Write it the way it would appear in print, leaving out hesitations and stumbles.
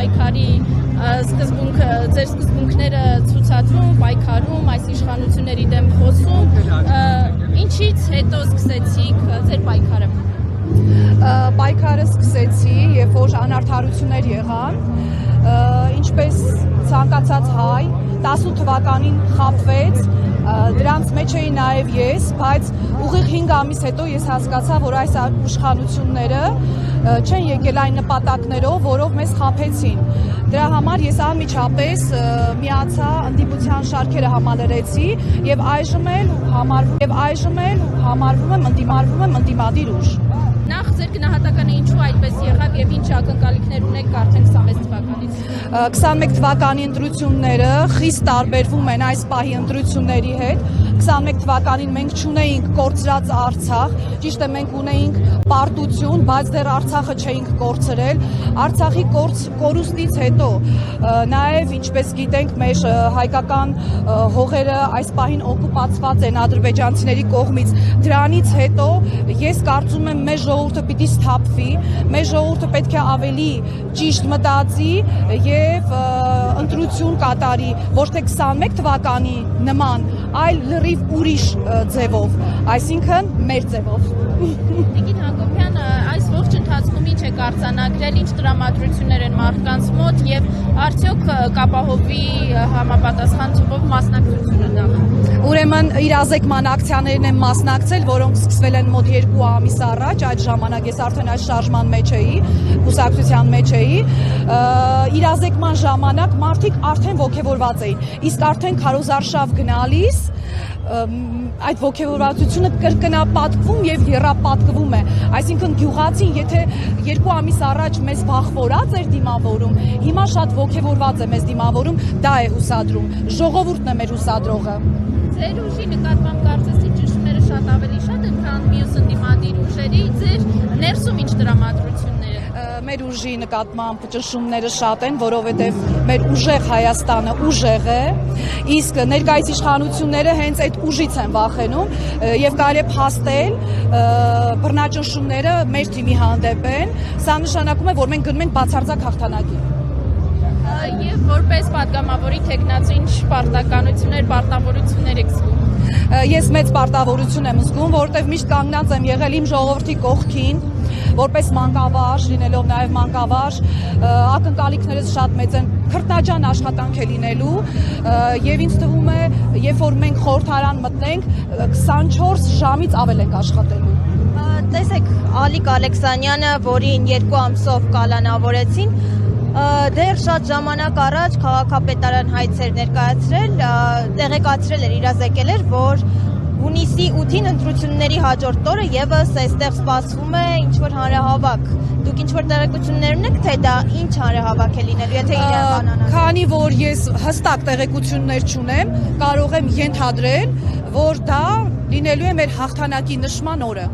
պայքարի ձեր սկզբունքները ցուցադրում, պայքարում, այս իշխանությունների դեմ խոսում, ինչից հետո սկսեցիք ձեր պայքարը։ Պայքարը սկսեցի, երբ որ անարդարություններ եղան, ինչպես ցանկացած հայ 18 թվականին խաբվեց, դրանց մեջ էի նաև ես, բայց ուղիղ 5 ամիս հետո ես հասկացա, որ այս իշխանությունները չեն եկել այն նպատակներով, որով մեզ խաբեցին։ Դրա համար ես անմիջապես միացա ընդդիմության շարքերը համալրեցի եւ այժմ էլ համարվում եմ ընդդիմադիր ուժ։ Նախ ձեր գնահատականը ինչու այդպես եղավ եւ ինչ ակնկալիքներ ունեք արդեն 26 թվականից։ 21 թվականի ընտրությունները խիստ տարբերվում են այս պահի ընտրությունների հետ։ 21 թվականին մենք չունեինք կորցրած Արցախ, ճիշտ է մենք ունեինք պարտություն, բայց դեռ Արցախը չէինք կորցրել։ Արցախի կորուստից հետո նաև ինչպես գիտենք մեր հայկական հողերը այս պահին օկուպացված են ադրբեջանցիների կողմից։ Դրանից հետո ես կարծում եմ մեր ժողովուրդը պիտի սթափվի, մեր ժողովուրդը պետք է ավելի ճիշտ մտածի եւ ընտրություն կատարի, ոչ թե 21 թվականի նման, այլ լրիվ ուրիշ ձևով, այսինքն մեր ձևով։ Տիկին Հակոբյան, այս ողջ ընթացքում ինչ եք արձանագրել, ինչ տրամադրություններ են մարդկանց մոտ եւ արդյոք կապահովի համապատասխան ծովով մասնակցությունը դա։ Ուրեմն իրազեկման ակցիաներն են մասնակցել, որոնք սկսվել են մոտ 2 ամիս առաջ, այդ ժամանակ ես արդեն այս շարժման մեջ էի, կուսակցության մեջ էի, իրազեկման ժամանակ մարդիկ արդեն ոգևորված էին, իսկ արդեն քարոզարշավ գնալիս այդ ոգևորվածությունը կրկնապատկվում եւ եռապատկվում է, այսինքն գյուղացին եթե 2 ամիս առաջ մեզ վախվորած էր դիմավորում, հիմա շատ ոգևորված է մեզ դիմավորում, դա է հուսադրում, ժողովուրդն է մեր հուսադրողը։ Ձեր ուժի նկատմամբ կարծես ճնշումները շատ ավելի շատ են, քան մյուս ընդդիմադիր ուժերի, ձեր ներսում ինչ տրամադրություններ են։ Մեր ուժի նկատմամբ ճնշումները շատ են, որովհետև մեր ուժեղ Հայաստանը ուժեղ է, իսկ ներկայիս իշխանությունները հենց այդ ուժից են վախենում եւ կարելի է փաստել բռնաճնշումները մեր թիմի հանդեպ են, սա նշանակում է, որ մենք գնում ենք բացարձակ հաղթանակի։ Եվ որպես պատգամավորի թեկնածու ինչ պարտավորություններ եք զգում։ Ես մեծ պարտավորություն եմ զգում, որովհետև միշտ կանգնած եմ եղել իմ ժողովրդի կողքին, որպես մանկավարժ, լինելով նաև մանկավարժ, ակնկալիքներս շատ մեծ են, քրտնաջան աշխատանք է լինելու եւ ինձ թվում է, երբ որ մենք խորհրդարան մտնենք, 24 ժամից ավել ենք աշխատելու։ Տեսեք Ալիկ Ալեքսանյանը, որին 2 ամսով կալանավորեցին, դեռ շատ ժամանակ առաջ քաղաքապետարան հայցեր ներկայացրել, տեղեկացրել էր, իրազեկել էր, որ հունիսի 8-ին ընտրությունների հաջորդ օրը եւս այստեղ սպասվում է ինչ-որ հանրահավաք։ Դուք ինչ-որ տեղեկություններ ունեք, թե դա ինչ հանրահավաք է լինելու, եթե իրականանա։ Քանի որ ես հստակ տեղեկություններ չունեմ, կարող եմ ենթադրել, որ դա լինելու է մեր հաղթանակի նշման օրը։